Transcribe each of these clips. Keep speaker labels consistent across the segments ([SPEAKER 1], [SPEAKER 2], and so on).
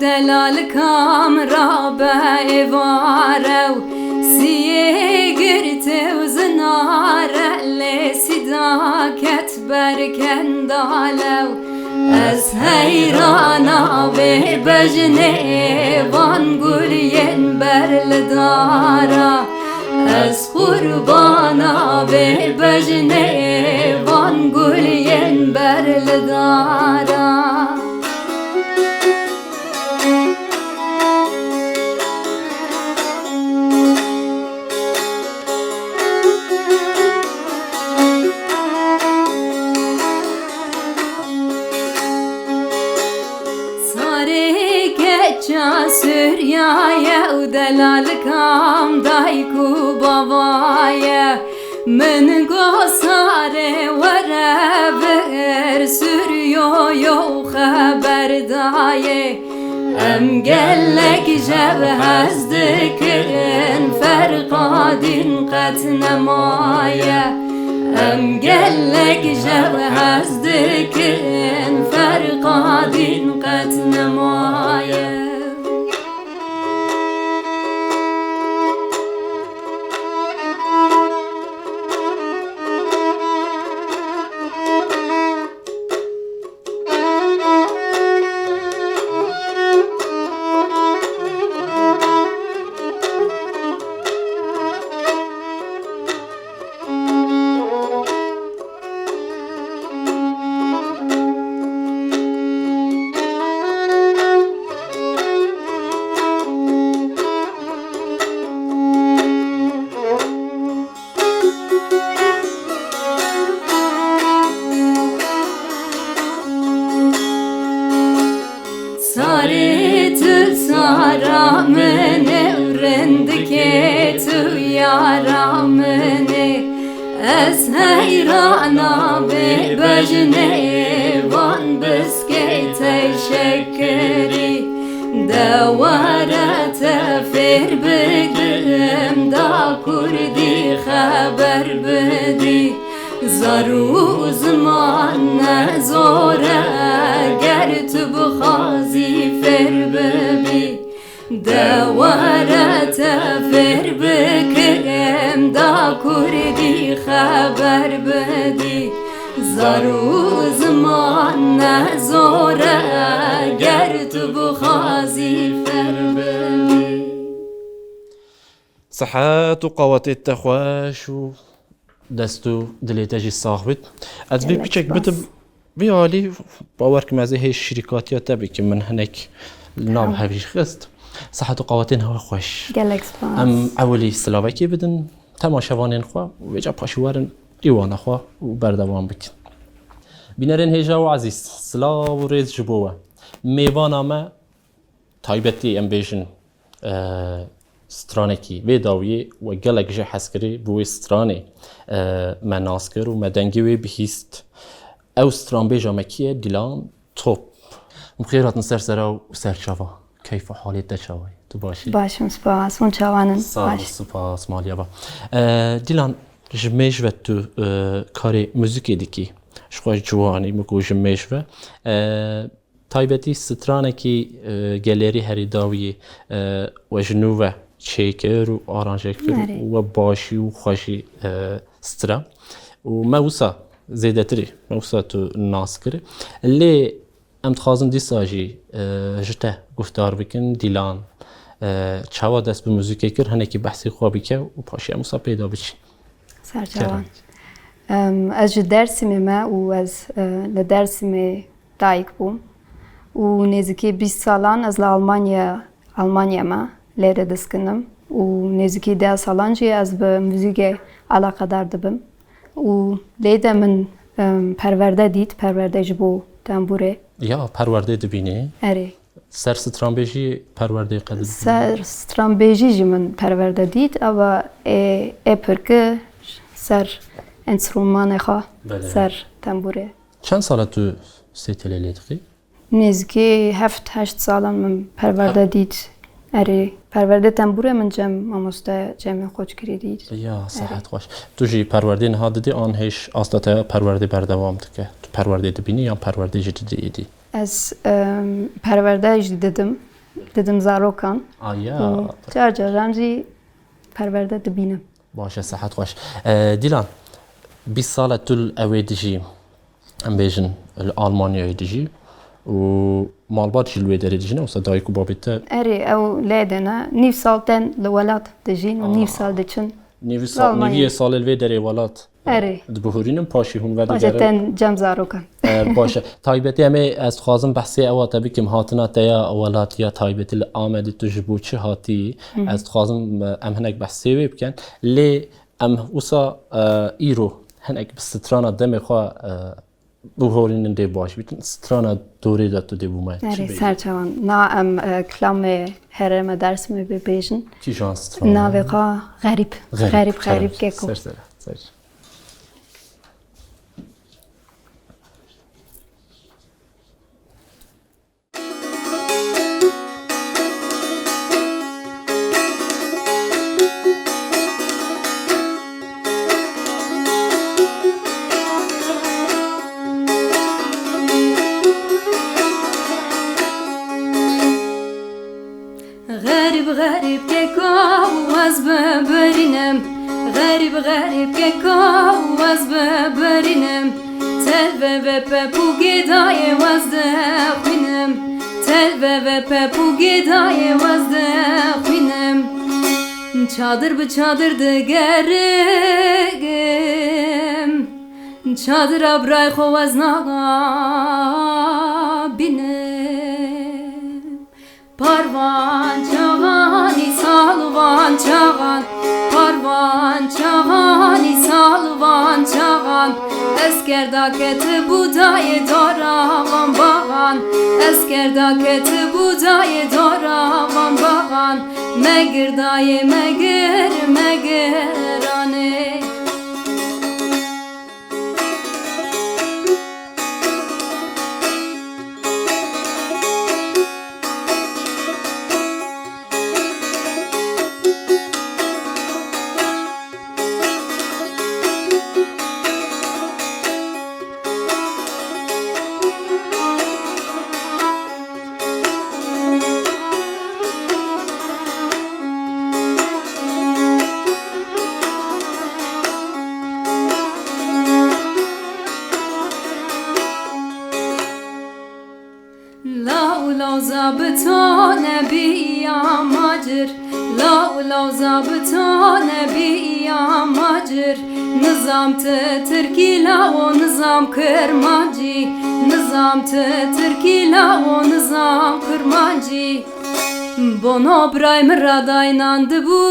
[SPEAKER 1] دلال کام را به ایوارو سیه گرته و زناره لسیدا کت برکندالو از حیرانا و بجنه وان گلین برلدارا از قربانا و بجنه وان گلین برلدارا سوریایه و دلال کام دایکو بابایه من گساره وره بر سوریایو خبر دایه ام گلک جب هزدکن فرقادین قط نمایه ام گلک جب هزدکن فرقادین قط نمایه سارامنه ورندکه تو یارامنه از حیرانا به بجنه وان بسکه تشکری دواره تفر بگم دا کردی خبر بدی زارو زمان نزوره گر تو بخوازی فر ببی دواره تفر بکم دا کردی خبر بدی زارو زمان نزوره گر تو بخوازی فر ببی
[SPEAKER 2] صحات و قوات التخواش و دستو دلیتاجی صاحبت از بی پیچک بتب بیالی باور که مزه هی شرکاتی تبی که من هنک نام هفیش خست صحت و قواتین هوا خوش ام اولی سلاوکی بدن تماشاوانین خوا و جا پاشوارن ایوان خوا و بردوان بکن بینرین هیجا و عزیز سلاو و ریز جبوه میوان آمه تایبتی ام بیشن سترانکی وی داویه و گلک جه حسکری بوی سترانه مناسکر و مدنگی وی بهیست او ستران بیجا مکیه دیلان توپ مخیرات نسر سرا و سر چاوا کیف حالیت ده چاوی تو باشی؟
[SPEAKER 3] باشم سپاس اون چاوانن
[SPEAKER 2] سپاس مالیا با دیلان جمیش و تو کاری موزیکی دیکی شخواه جوانی مکو جمیش و تایبتی سترانه کی گلری هری داویه و جنوبه چیکر و آرانجکر و باشی و خوشی سترا و موسا زیده تری موسا تو ناس کره لی ام تخازن دی ساجی جته گفتار بکن دیلان چاوا دست به موزیکی کر هنه که بحثی خوابی که و پاشی موسا پیدا بچی
[SPEAKER 3] سرچوان از درسی ما و از لدرسی ما دایک بوم و نزدیکی 20 سالان از آلمانیا ما لیره دسکنم و نزدیکی 10 سالان جی از به موزیک علاقه دار دبم و لیده من پرورده دید پرورده جبو تنبوره
[SPEAKER 2] یا پرورده دبینی
[SPEAKER 3] اره
[SPEAKER 2] سر سترانبیجی پرورده قدر
[SPEAKER 3] سر سترانبیجی جی من پرورده دید اما پرکه سر انسترومان خواه سر تنبوره
[SPEAKER 2] چند سال تو ستیلی دقی؟
[SPEAKER 3] نزدیکی 7-8 سالان من پرورده دید اره پرورده تنبوره من ماموستا جمع خود کردید
[SPEAKER 2] یا صحت خوش تو جی پرورده نها دیدی آن هیچ آستاتا پرورده بردوام که تو پرورده دبینی یا پرورده جدی دیدی؟
[SPEAKER 3] از پرورده دیدم زاروکان
[SPEAKER 2] آیا
[SPEAKER 3] جار رمزی پرورده دبینم
[SPEAKER 2] باشه صحت خوش دیلان 20 سال طول اویدجی ام بیجن الالمانیا دیجی و مالبات جلوه داری دیجنه و صدایکو بابیته
[SPEAKER 3] اره او لادنا نیف سال تن لولات دجین و نیف سال دچن
[SPEAKER 2] نیوی سال الوی داری ولات
[SPEAKER 3] اره
[SPEAKER 2] دبهورینم پاشی هون و
[SPEAKER 3] باشه
[SPEAKER 2] دیگره
[SPEAKER 3] تن جم زاروکان
[SPEAKER 2] باشه تایبتی همه از خوازم بحثی اوا تبی کم هاتنا تیا ولات یا تایبتی آمدی تو جبو چه هاتی از خوازم ام هنک بحثی بکن لی ام وسا ایرو هنک بسترانا دم خواه بهورین دی باش بیتن سترانا دوری داتو دی بومای
[SPEAKER 3] اره سرچوان نا ام کلام هرم درس می ببیجن
[SPEAKER 2] کی جان سترانا
[SPEAKER 3] ناوقا غریب که کو
[SPEAKER 2] سر
[SPEAKER 1] غریب که کاواز ببرینم غریب که کاواز ببرینم تلوه و پپو گدای واز دخوینم تلوه و پپو گدای واز دخوینم çadır bu çadır degərəm çadır abray xovaz nağa binem parvan çağani salvan çağan parvan çağani salvan çağan eskerdaketi budayı doravan bağan eskerdaketi budayı doravan bağan megir dayı megir anne لا zabıtane bir amacır La zabıtane bir amacır Nizam Türkiye la o nizam kırmacı Nizam Türkiye la o nizam kırmacı Bono brayım radaynandı bu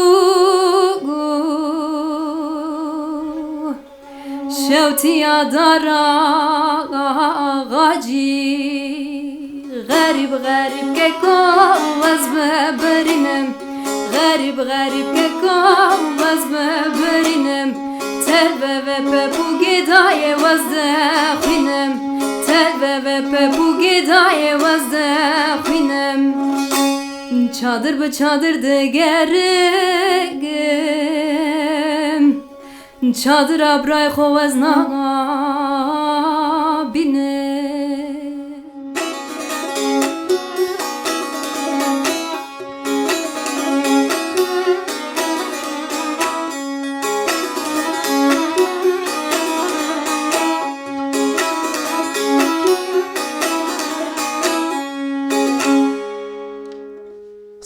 [SPEAKER 1] Şevtiya dara ağacı غریب که کاواز ببرینم غریب که کاواز ببرینم تلوه و پپو گدای واز دخوینم تلوه و پپو گدای واز دخوینم çadır bu çadır degərəm çadır abray xovaz nağa binem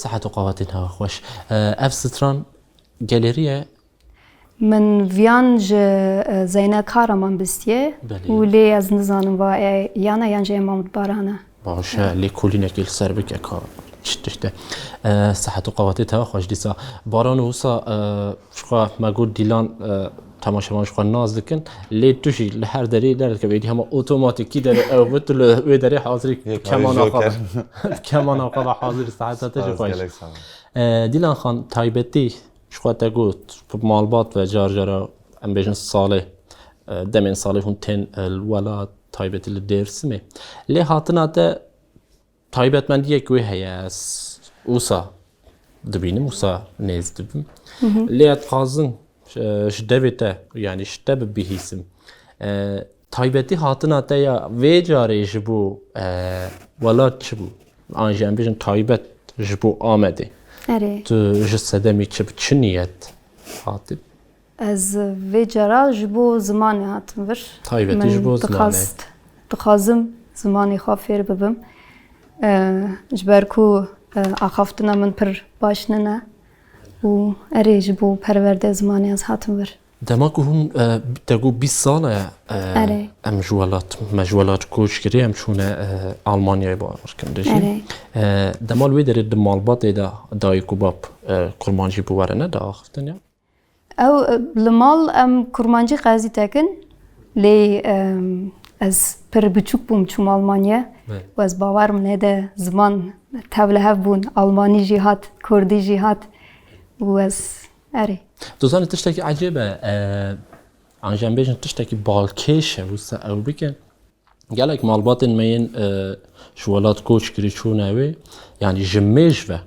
[SPEAKER 2] صحة وقواتنا خوش اف ستران گالریه
[SPEAKER 3] من ویانج زینه کارمان بستیه و لی از نزانم و یانا یانجه امام بارانه
[SPEAKER 2] باشه لی کلینه کل سر بک اکا چتشته صحة وقواتنا خوش دیسا باران وسا شقا مگود دیلان tamaşavan şu an naz dikin lê tu jî li her derê derkevêdî hema otomatîkî derê ew bit li wê derê hazirî kemana xwe kemana xwe ve hazir saeta te jî xweş Dîlan xan taybetî ji xwe te got malbat ve car cara em bêjin salê demên salê hûn tên li welat taybetî li Dêrsimê lê hatina te taybetmendiyek wê heye ez wisa dibînim wisa nêz dibim lê ez dixwazim ji devê te yanî ji te bibihîsim taybetî hatina te ya vê carê ji bo welat çi bû an jî em bêjin taybet ji bo Amedê
[SPEAKER 3] erê
[SPEAKER 2] tu ji sedemê çi niyet hatib
[SPEAKER 3] ez vê cara ji bo zimanê hatim vir
[SPEAKER 2] taybetî ji bo zimanê
[SPEAKER 3] dixwazim zimanê xwe fêr bibim ji ber ku axaftina min pir baş nine û erê ji bo perwerdê zimanê ez hatim vir
[SPEAKER 2] dema ku hûn te got 20 sal e em ji welat me ji welat koç kirî em çûne Almanyayê bawerkin dijî dema li wê derê di malbatê de dayîk û bab kurmancî bûwere ne daxiftin ya
[SPEAKER 3] ew li mal em kurmancî qezî tekin lê ez pir biçûk bûm çûm Almanya û ez bawer min hêde ziman tev li hev bûn Almanî jî hat Kurdî jî hat û ez erê
[SPEAKER 2] Tu zanî tiştekî ecêb e an jî em bêjin tiştekî balkêş e wisa ew bikin gelek malbatên me yên ji welat koç kirî çûne wê yanî ji mêj ve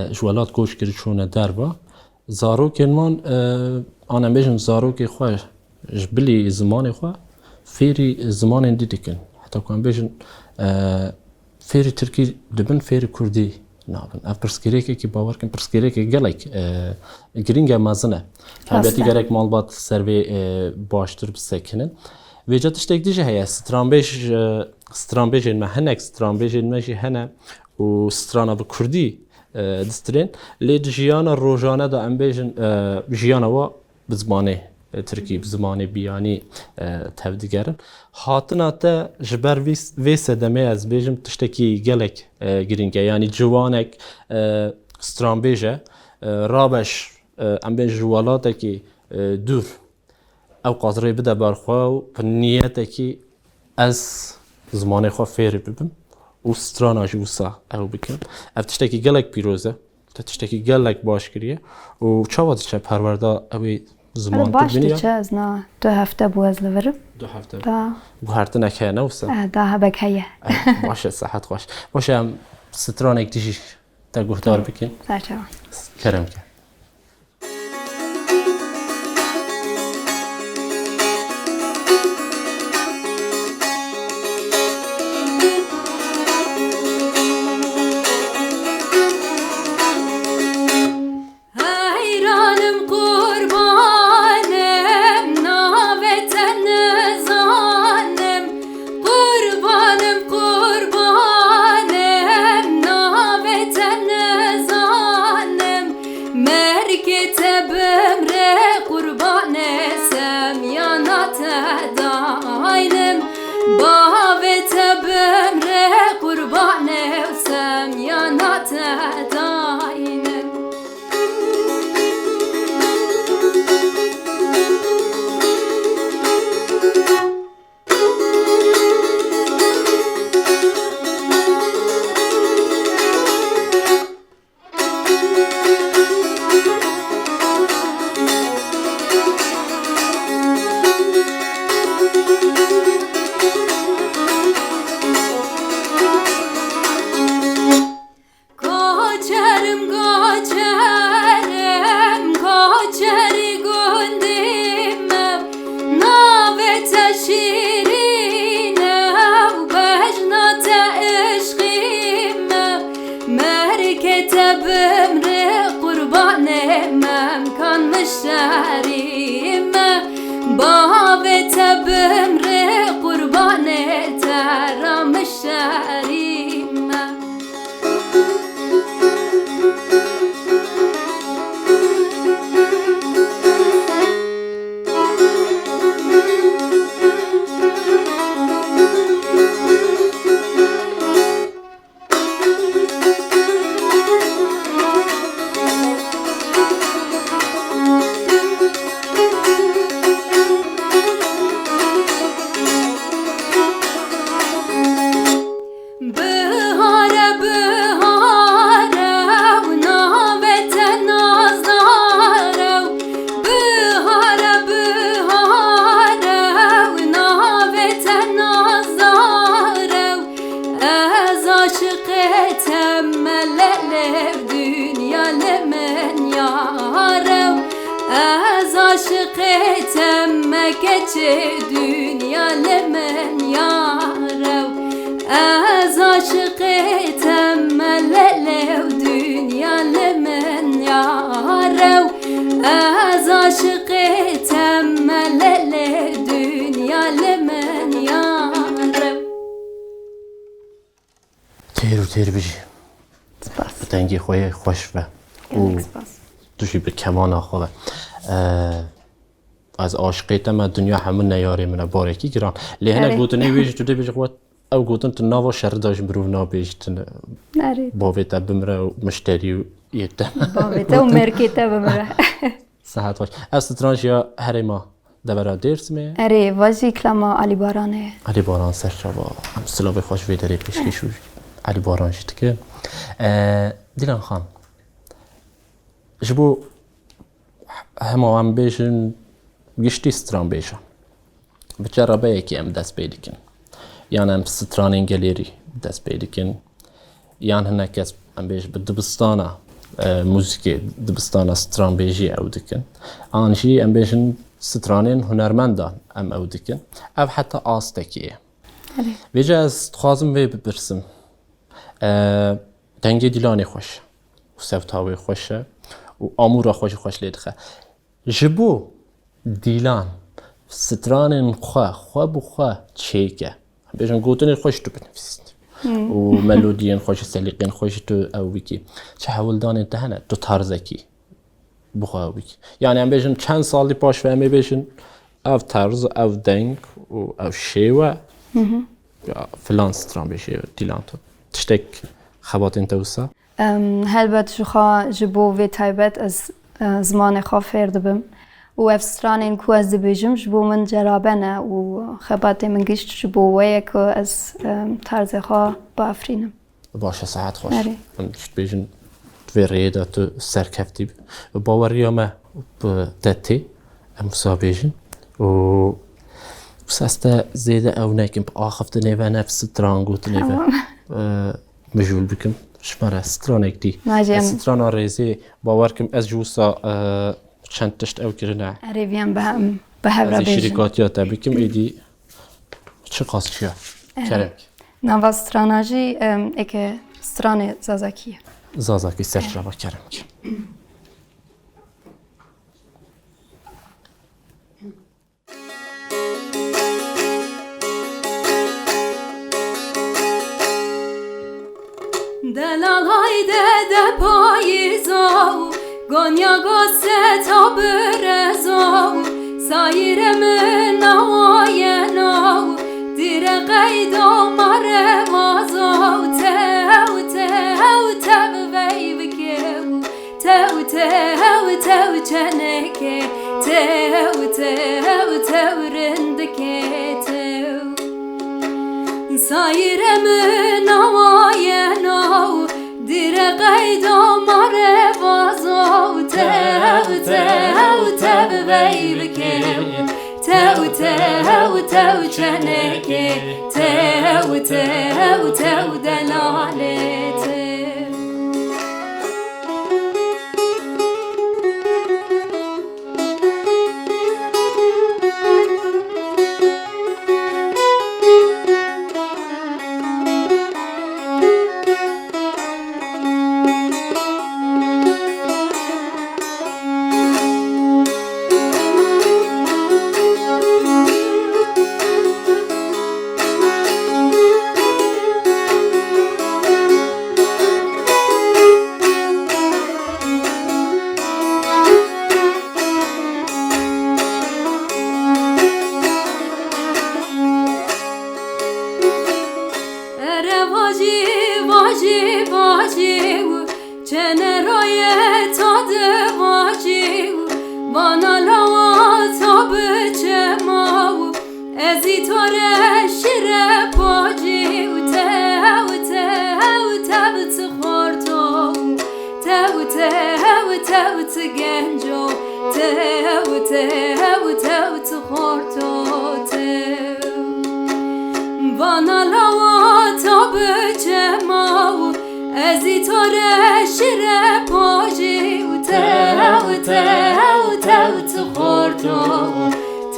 [SPEAKER 2] ji welat koç kirî çûne derve zarokên wan an em bêjin zarokê xwe ji bilî zimanê xwe fêrî zimanên dî dikin heta ku em bêjin fêrî Tirkî dibin fêrî Kurdî nabin ev pirsgirêkekî bawerkin pirsgirêkê gelek giring e mezin e helbetî gerek malbat ser vê baştir bisekinin vêca tiştek dî jî heye stranbêjên me hinek stranbêjên me jî hene û strana bi Kurdî distirên lê di jiyana rojane de em bêjin jiyana we bi zimanê Tirkî bi zimanê biyanî tev digerin hatina te ji ber vê sedemê ez bêjim tiştekî gelek giring e yanî ciwanek stranbêj e rabeş em bên ji welatekî dûr ew qazirê bide ber xwe û bi niyetekî ez zimanê xwe fêr bibim û strana jî wisa ew bikin ev tiştekî gelek pîroz e tiştekî gelek baş kiriye û çawa diçe perwerda ew ê ziman
[SPEAKER 3] baş diçe ez na 2 hefte bû ez li virim
[SPEAKER 2] 2 hefte
[SPEAKER 3] da
[SPEAKER 2] guhertinek heye ne wisa
[SPEAKER 3] da hebek heye
[SPEAKER 2] baş e sehet xweş baş em stranek dijî te guhdar bikin
[SPEAKER 3] serçavan
[SPEAKER 2] kerem ke
[SPEAKER 1] تمکه دنیا لمن یارو از عاشقتم مللو دنیا لمن یارو از عاشقتم مللو دنیا لمن یارو
[SPEAKER 2] تیر بیجی
[SPEAKER 3] سپاس
[SPEAKER 2] دنگی خوی خوش و
[SPEAKER 3] گلک سپاس
[SPEAKER 2] توشی به کمان آخوه از عاشقیتم دنیا همون نیاری منه بارکی گران لیهنه گوتنی ویج تو دی بیج خود او گوتن تو ناوا شر داش برو نابیج تن
[SPEAKER 3] نرید
[SPEAKER 2] باویت بمره و مشتری و یکتم
[SPEAKER 3] باویتا و مرکیتا بمره
[SPEAKER 2] صحت باش از سترانش یا هر ما دبرا درس می
[SPEAKER 3] اره واجی کلما علی بارانه
[SPEAKER 2] علی باران سر شبا هم سلابه خوش ویداری پیشکی شوی علی باران شد که دیلان خان جبو همه هم بیشن گشتی ستران بیشن بچه رابه یکی هم دست بیدکن یعنی هم ستران انگلیری دست بیدکن یعنی هنه کس هم بیش به دبستانه موسیقی دبستانه ستران بیجی او دکن آنجی هم بیشن سترانین هنرمندان هم او دکن او حتی آستکیه ویجه از خوازم وی بپرسم دنگی دیلانی خوش و سوتاوی خوشه و آمورا خوش لیدخه جبو دیلان سترانین خواه بو خواه چیکه بیشن گوتنی خوش تو بنفسید و ملودین خوش سلیقین خوش تو او بیکی چه حول دانه دهنه تو ترزکی بخواه بیکی یعنی هم بیشن چند سالی پاش فهمی بیشن او ترز او دنگ و او شیوه یا فلان ستران بیشه دیلان تو تشتک خباتین توسا
[SPEAKER 3] هلبت جخوا جبو وی تایبت از زمان خواه فرد بم و افستران این کو از دبیجم جبو من جرابنه و خبات من گشت جبو وی که از طرز خواه با افرینم
[SPEAKER 2] باشه ساعت خوش
[SPEAKER 3] آره.
[SPEAKER 2] من گشت بیجن توی ریده تو سرکفتی و باوری همه دتی امسا بیجن و بس است زیده او نکم با آخفت نیوه نفس ستران گوت نیوه مجول بکم شماره ستران اکتی
[SPEAKER 3] ناجم.
[SPEAKER 2] ستران آریزی باور کم از جوسا چند تشت او کرنه
[SPEAKER 3] اره ویم به هفره
[SPEAKER 2] از
[SPEAKER 3] بیجم
[SPEAKER 2] شریکاتیات بکم ایدی چه قاس چیه؟ کرم
[SPEAKER 3] نوا ستراناجی اکه ستران زازاکیه
[SPEAKER 2] زازاکی سر شبا کرم که
[SPEAKER 1] دلال hayde de payizov Gonya gose ta berezov Sayiremün avayenov Dire qaydo marevazov Tev veyvikev Tev çeneke Tev rindike tev Sayiremün avayenov Dire qaydo marevazov Tev veyvikev Tev çeneke Tev delalete Tev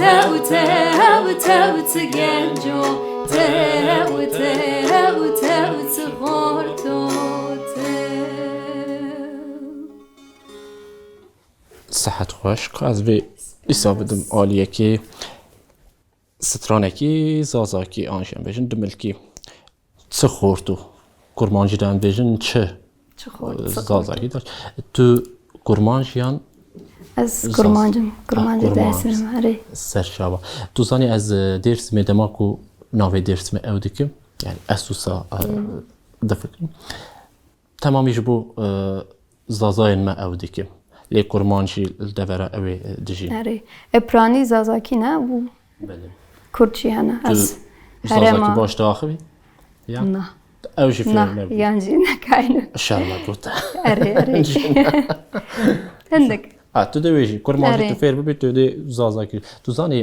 [SPEAKER 1] تو تو تو تگنجو تو تو تو تغورتو
[SPEAKER 2] صحت خوش که از وی ایسا بدم آلیه که سترانکی زازاکی آنشان بیشن دملکی چه خورتو کرمانجی دان بیشن چه زازاکی داشت تو کرمانجیان
[SPEAKER 3] از کرمانجم درسیم آره
[SPEAKER 2] سرشابا تو زانی از درس می دماغو ناوی درس می او دیکم یعنی اسوسا دفکم تمامیش بو زازاین ما او دیکم لی کرمانجی دورا اوی دجی
[SPEAKER 3] آره ابرانی زازاکی نه بو کردچی هنه از
[SPEAKER 2] زازاکی باش داخلی یا
[SPEAKER 3] نه
[SPEAKER 2] اوشی فیلم
[SPEAKER 3] نه
[SPEAKER 2] نبود
[SPEAKER 3] یعنی نکاینه
[SPEAKER 2] شرمت بود
[SPEAKER 3] آره هندک
[SPEAKER 2] تو دویجی کرمانجی تو فیر ببی تو دی زازاکی تو زانی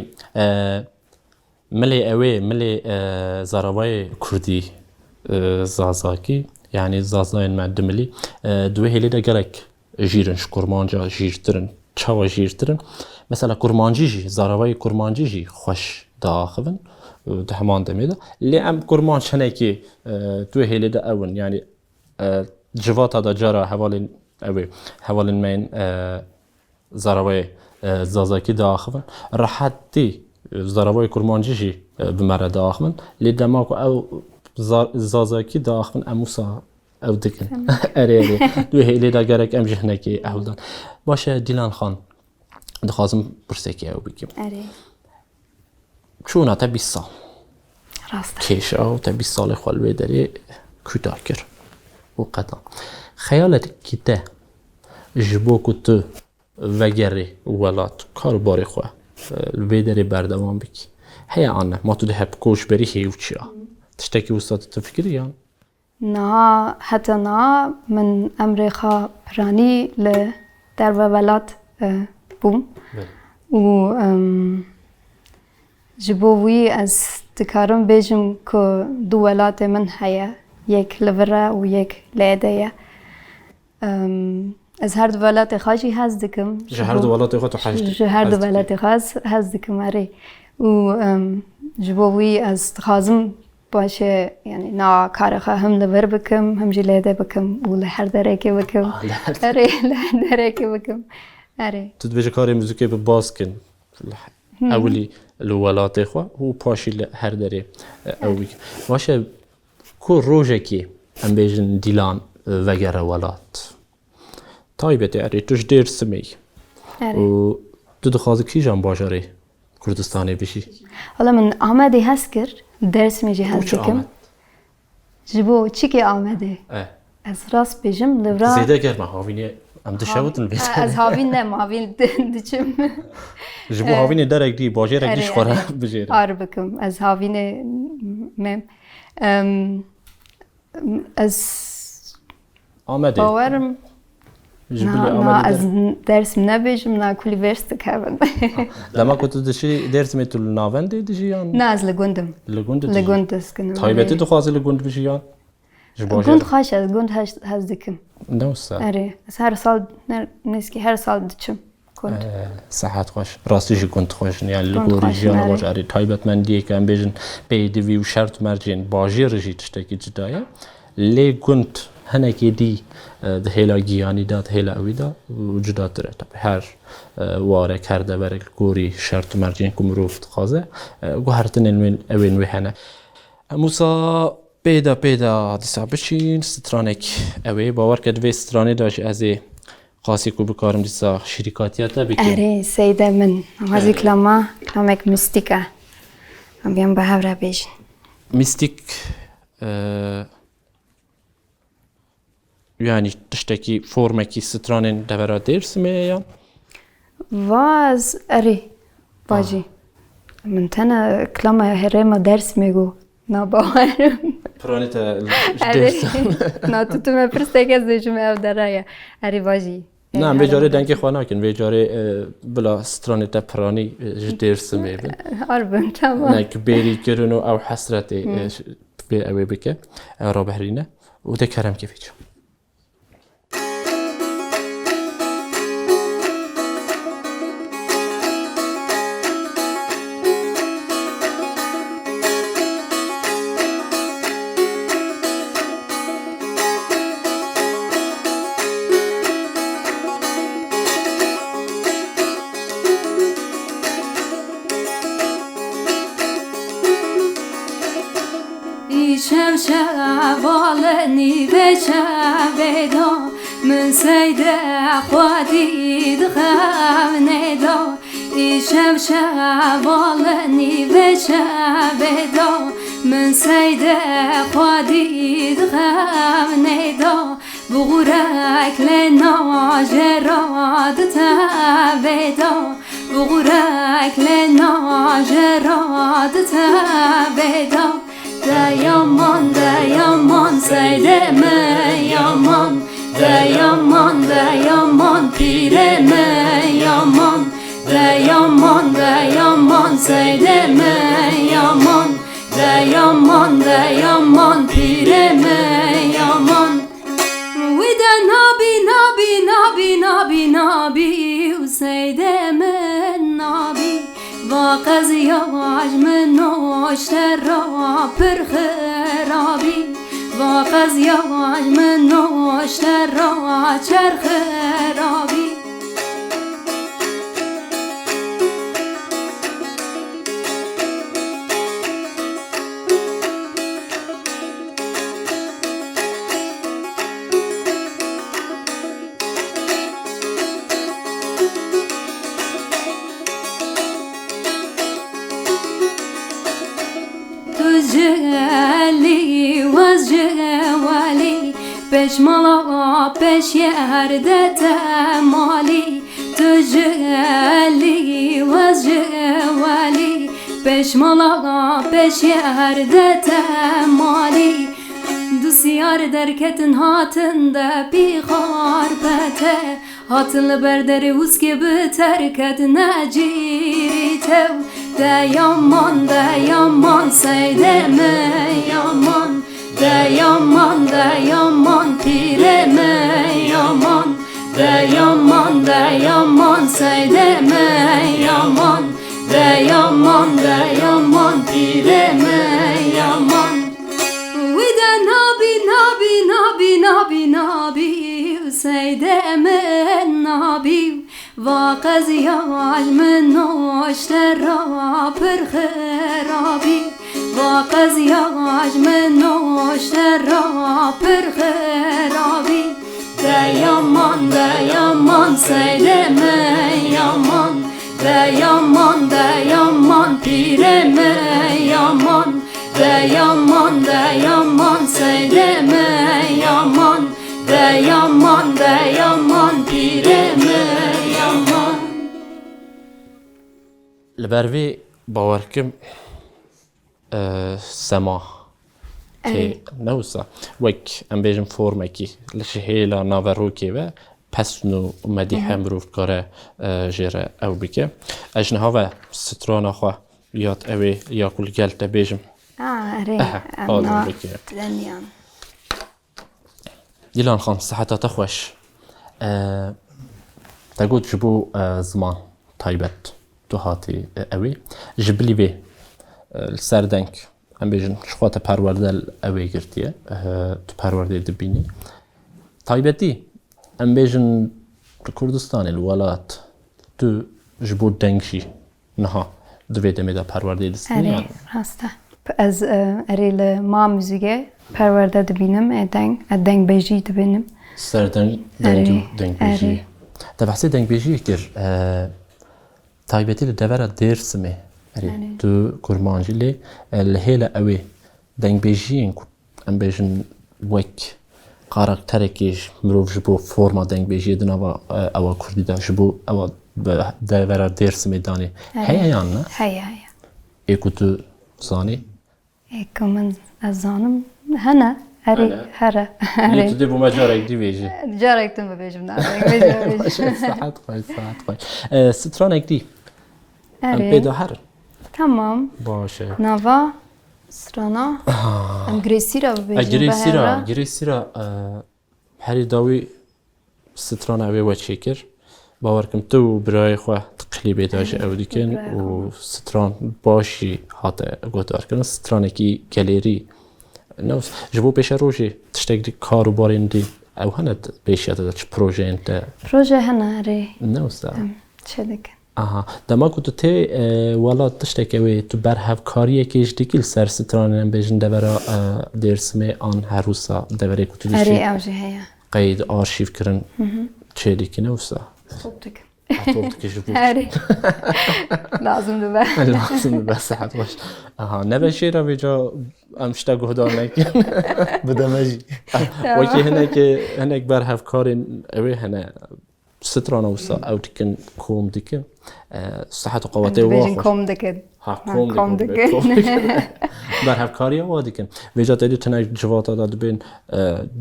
[SPEAKER 2] ملی اوی ملی زراوای کردی زازاکی یعنی زازاین مدملی دوی هلی دا گرک جیرنش کرمانجا جیرترن چاوا جیرترن مثلا کرمانجی جی زراوای کرمانجی جی خوش داخلن ده همان دمیده لی ام کرمانج هنه که دوی هلی دا اون یعنی جواتا دا جارا حوالین من زراوای زازاکی داخلن راحتی زراوای کرمانجی جی بمره داخلن لی دماغو او زازاکی داخلن اموسا او دکن اره دوی هیلی دا گرک ام جهنکی اولدان باشه دیلان خان دخوازم برسکی او بگیم
[SPEAKER 3] آره
[SPEAKER 2] چونه تا 20 سال
[SPEAKER 3] راست
[SPEAKER 2] کش او تا 20 سال خالوی داری کوتاه کر و قطعا خیالت کیته جبو کتو وگری ولات کار باری خواه الوی داری بردوان بکی هیا آنه ما تو ده هب کوش بری هیو چیا تشتکی وستاد تفکری یا؟
[SPEAKER 3] نه حتی نه من امریکا پرانی در ولات بوم و جبوی از تکارم بیشم که دو ولات من هیا یک لوره و یک لیده از هر دو ولات خاشی هست دکم
[SPEAKER 2] جهر دو ولات خود تو حاجتی
[SPEAKER 3] جهر دو ولات خاص هست دکم آره و جبوی از خازم باشه یعنی نا کارخه هم لور بکم هم جلیده بکم و لحر درکی بکم آره لحر درکی بکم آره
[SPEAKER 2] تو بیچه کاری موزیکی به باز کن اولی لولات خوا و پاشی هر دری اولی باشه کو روزه کی ام بیشن دیلان وگر ولات تایبتی اری توش دیر سمی و تو دخوازی کی جان باجاری کردستانی بشی
[SPEAKER 3] حالا من آمده هست کرد درس میجی هست دکم جبو چی که آمده از راست بیشم لورا
[SPEAKER 2] زیده گرمه هاوینی ام دشاوتن بیت
[SPEAKER 3] از هاوین نه هاوین دچم
[SPEAKER 2] جبو هاوینی درک دی باجی رگیش خوره بجیره
[SPEAKER 3] آره بکم از هاوین مم از
[SPEAKER 2] آمده
[SPEAKER 3] باورم نه از درس نبیشم نه کلی ورست کردم
[SPEAKER 2] لما كنت دشي درس متل نافندي دجيان
[SPEAKER 3] نه از لگوندم لگوند اسکنم
[SPEAKER 2] طيبتي تخوازي لگوند بجيان
[SPEAKER 3] گوند خواهش از گوند هست دکم
[SPEAKER 2] نوسا
[SPEAKER 3] آره از هر سال نیست که هر سال دچم گوند
[SPEAKER 2] صحت خوش راستی جي كنت خوش يعني لگوری جيان خوش آره طيبت من دیگه کم بیشن بیدوی و شرط مرجين باجی رجی تشتکی جدایه لی گوند هنکی دی ده هلا گیانی داد هلا اویدا وجودا تره طب هر واره کرده برای گوری شرط مرجین کمروفت خازه گوهرتن المن اوین وحنه موسا پیدا دیسا بچین سترانک اوی باور کد وی سترانی داشت از قاسی کو بکارم دیسا شرکاتیات بکن
[SPEAKER 3] آره سیده من هذه کلامک میستیکه هم بیام به هفره بیشن
[SPEAKER 2] میستیک yani tiştekî formekî stranên devera ders mi ya?
[SPEAKER 3] واز آره باجی من تنها کلام هرما درس میگو نباورم
[SPEAKER 2] Pranî te
[SPEAKER 3] آره نه تو me پرسته که زیجم او درایه آره باجی
[SPEAKER 2] نه به جاره دنگی خواه نکن به جاره بلا stranê te pranî ji ders mi bin
[SPEAKER 3] آره بم تمام
[SPEAKER 2] ne ki bêrî kirin û ew hesretê bê ew ê bike ew rabehrîne û te kerem kevî çi
[SPEAKER 1] ایشم شوالنی به شویدا من سیده خودی دخم ندا ایشم شوالنی به شویدا من سیده خودی دخم ندا بغرك لنا جراد تبدا بغرك لنا جراد تبدا دا يمان سيد من يمان دا يمان پیر من يمان دا يمان سيد من يمان دا يمان پیر من يمان ودا نابي وسيد من نابي واقز يواج من نوشترا پر خرابي واقز يواج من نوشترا چر خرابي جلی وز جوالی پیش مالا پیش یارده تمالی تو جلی وز جوالی پیش مالا پیش یارده تمالی دوسیار درکتن هاتن ده بی خاربته هاتن بردر وسکی بترکت نجیری تو دا يمان سيد من يمان دا يمان پیر من يمان دا يمان سيد من يمان دا يمان پیر من يمان ودا نابي سيد من نابي واقز يواج من نوشترا پر خرابي واقز يواج من نوشترا پر خرابي دا يمان سيد من يمان دا يمان پیر من يمان دا يمان سيد من يمان دا يمان پیر من يمان
[SPEAKER 2] لبروی باورکم سما که نوسا وک ام بیجم فرمکی لشهیلا ناوروکی و پس نو مدیح مروف کاره جره او بکه اجنها و ستران خواه یاد اوی یا کل گلت بیجم
[SPEAKER 3] أنا دنيان
[SPEAKER 2] ديلان خان صحتها تخوش تقول جبو زمان تايبت تو هاتي اوي جبلي بي السردنك ام بيجن شخوات پرورده اوي گرتيه تو پرورده دبيني تايبتي ام بيجن كردستان الولات تو جبو دنگشي نها دوی دميدا پرورده دستني
[SPEAKER 3] يعني راسته از أريل ما موسيقى پرورده دبینم ادنگ بیجی دبینم
[SPEAKER 2] سردن دنگ بیجی تا بحثی دنگ بیجی کر تایبتی لدورا درسمه تو کرمانجی لی لهیل اوی دنگ بیجی ام بیجن وک قارکترکیش مروف جبو فرما دنگ بیجی دنوا او کردی دا جبو او دورا درسمه دانی هیا یان نه؟
[SPEAKER 3] هیا
[SPEAKER 2] ایکو تو زانی؟
[SPEAKER 3] ایکو من زانم هنا هره
[SPEAKER 2] تو دی بو مجارک دی بیجی
[SPEAKER 3] جارك تم بيجم
[SPEAKER 2] صحت خوش سترانك دي بيدو هر
[SPEAKER 3] تمام
[SPEAKER 2] باشه
[SPEAKER 3] نافا سترانا ام غريسيرا بيجم
[SPEAKER 2] غريسيرا هری داوی سترانا وی وچیکر باورکم تو برای خو تقلیبی داش او دیکن و ستران باشی هات گوتار کردن سترانکی گالری نوس جبو پیش روزی تشتگی کارو باریندی او هند پیشیات داشت پروژه انت
[SPEAKER 3] پروژه هنری
[SPEAKER 2] نوس
[SPEAKER 3] چه دیگه
[SPEAKER 2] آها دما کو تی والا تشتکی وی تو بر هف کاریه کیش دیگل سر سترانن بیشن دورا درس می آن هروسا دوره کو تو دیشی
[SPEAKER 3] اری اوجه هیا
[SPEAKER 2] قید آرشیو کرن چه دیگه نوسا
[SPEAKER 3] صوتك
[SPEAKER 2] اتوقع كيجبوك
[SPEAKER 3] اري لازم نبه
[SPEAKER 2] لازم بس حد وش اها نبى شيء ربي جو امشتاق هدول لكن بدا ماجي وكي هناك برهف كارين اوي هنا ستران وسا او تكن كوم ديك صحة قواتي
[SPEAKER 3] بيجن
[SPEAKER 2] واخر
[SPEAKER 3] كوم دكن
[SPEAKER 2] ها كوم ديك برهف كاريا واديكن ويجا تدي تناي جواتا داد بين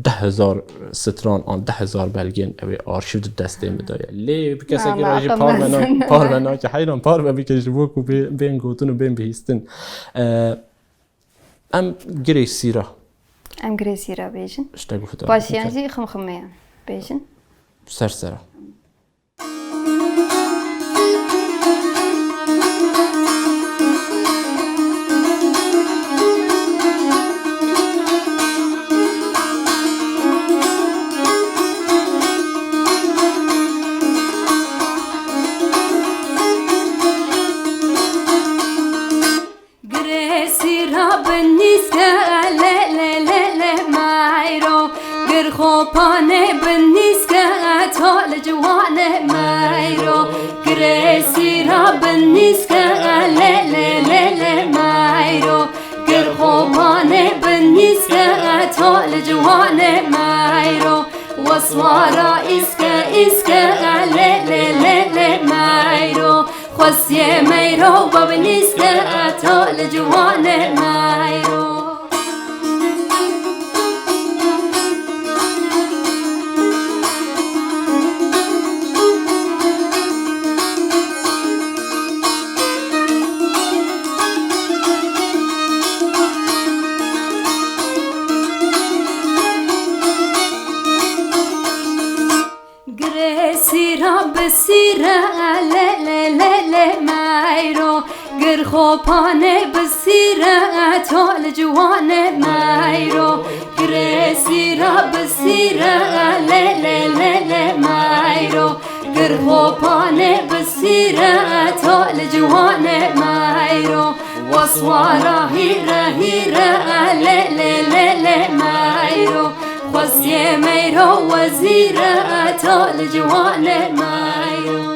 [SPEAKER 2] 10,000 ستران آن 10,000 بلگین اوی آرشیو دسته میداید لی بکسی که راجی پارمنا که حیران پارمنا بکش بوک و بین گوتون و بین بهیستن ام گری سیرا
[SPEAKER 3] ام گریسی را بیجن
[SPEAKER 2] اشتاقو فتا
[SPEAKER 3] باش یعنی خمخمه بیجن
[SPEAKER 2] سر
[SPEAKER 1] خوبانه بنیسکه اتال جوانه مایرو گریسی را بنیسکه له له له له مایرو گر خوبانه بنیسکه اتال جوانه مایرو وسوارا اسکه له له له له مایرو خواسیه مایرو بنیسکه اتال جوانه مایرو بسیره له له له له مایرو گر خوبانه بسیره اتال جوانه مایرو گر سیره بسیره له له له له مایرو گر خوبانه بسیره اتال جوانه مایرو وسوارا هیره له له له له مایرو خواسیه میرو وزیر اتال جوانه مایرو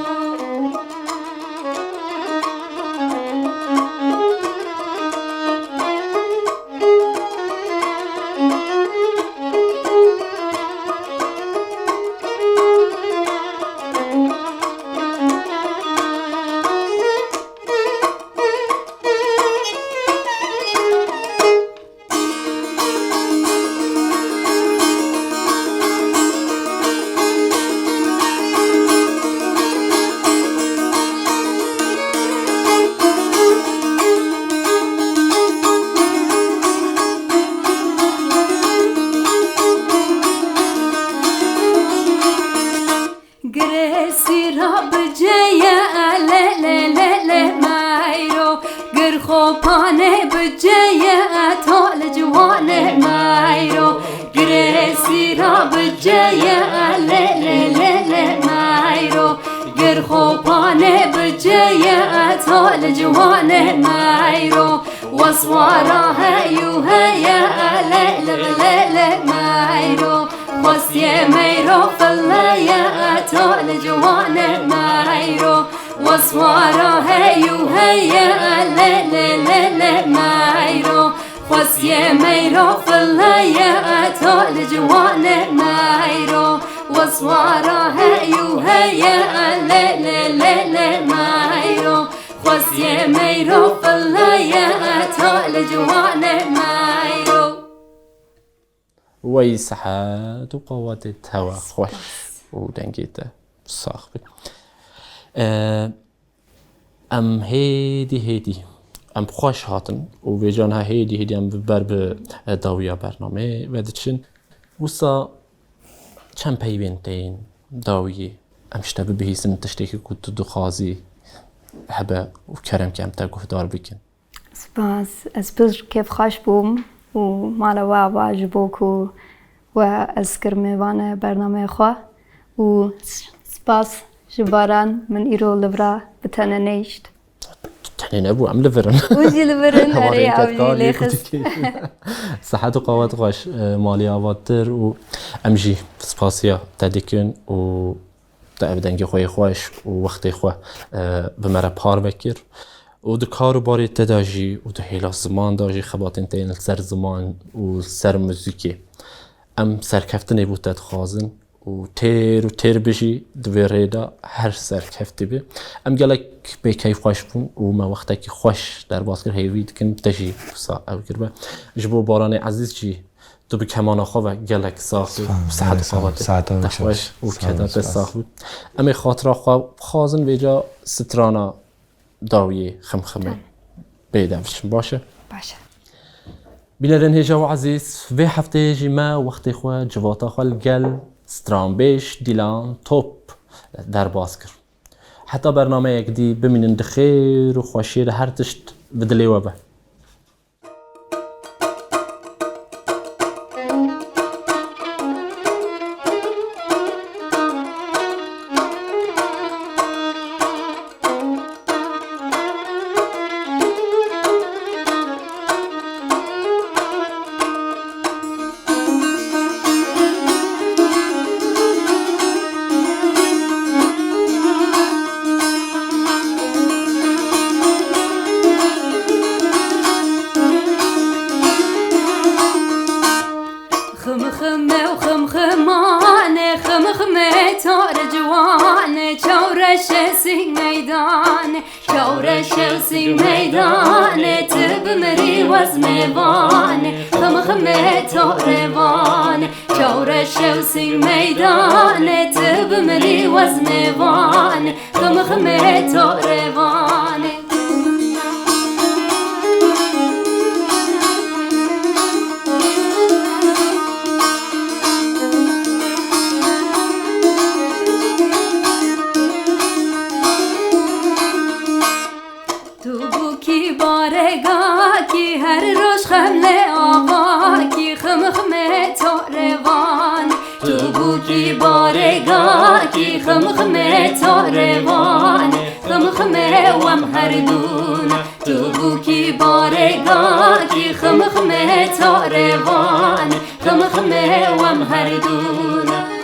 [SPEAKER 1] خوبانه بجایه اتال جوانه مایرو گریسی را بجایه له له له له مایرو گر خوبانه بجایه اتال جوانه مایرو وسوارا هیو هیا له له له له مایرو خواسیه میرو فلایه اتال جوانه مایرو وسوارا هیو هیا له له له له مایرو خواسیه میرو فلایه اتال جوانه مایرو وسوارا هیو هیا له له له له مایرو خواسیه میرو فلایه اتال جوانه مایرو
[SPEAKER 2] وی صحت و قوت توا خوش و دنگیته ساخت ام هیدی ام خوش هاتن و ویجان ها هیدی ام بر به داویا برنامه و دچن وسا چند پیوندین داویی ام شتابه بهیسن تشتکی کود دخازی هبه و کرم کم تا گفتار بکن
[SPEAKER 3] سپاس از بزر کیف خوش بوم و مالا وابا جبوکو و از کرمیوان برنامه خواه و سپاس جباران من ایرو لبرا تنانيشت
[SPEAKER 2] تنين أبو عم لفرن
[SPEAKER 3] وجي لبرن أري أوجي ليخس
[SPEAKER 2] صحت و قوات خوش مالی آواتر و امجی سپاسیا تدیکن و تابدنگی خوی خوش و وقتی خو بمره پار بکر و دکارو باری تداجی و دهیلا زمان داجی خبات انتین سر زمان و سر موزیکی ام سرکفتنی بود تدخوازن و تیر بجی دویریدا هر سرکفتی بی ام گلک به کیف خوش بون و ما وقتی که خوش در باسکر هیوید کن تجی بسا او کربه جبو باران عزیز جی تو به کمان خواه گلک ساخت و صحت قوات تخوش و کدت ساخت بود اما خاطر خواه خوازن بیجا سترانا داویه خمخمه بیدمشن باشه بینرن هجا و عزیز و هفته جی ما وقتی خواه جواتا خواه الگل سترانبیش دیلان توپ در باز کرد حتی برنامه یک دی بمینن دخیر و خوشیر هر تشت بدلی و به
[SPEAKER 1] شوسي ميدان تبمري وزميبان خمخمي توريبان شورة شوسي ميدان تبمري وزميبان خمخمي توريبان کی بارگاه کی خمخمه تاروان خمخمه وم هر دون تو بو کی بارگاه کی خمخمه تاروان خمخمه وم هر دون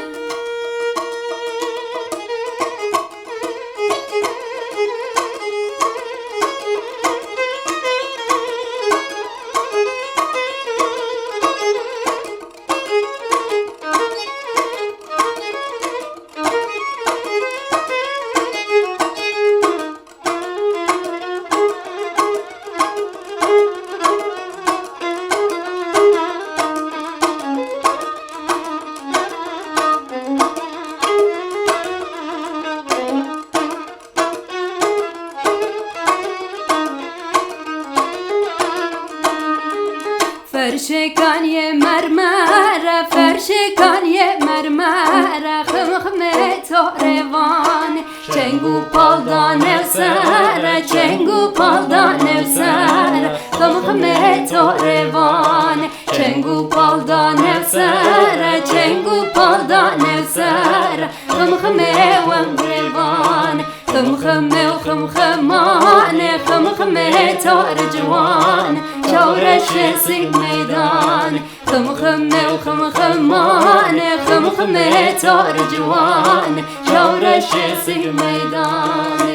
[SPEAKER 1] فرشکان یه مرمره فرشکان یه مرمره خمخمه تاروان چنگو پالدان سر چنگو پالدان سر خمخمه تاروان چنگو پالدان سر چنگو پالدان سر خمخمه وم گریوان خمخمه و خمخمان خمخمه تار جوان شورش سیگ میدان خمخمه و خمخمان خمخمه تار جوان شورش سیگ میدان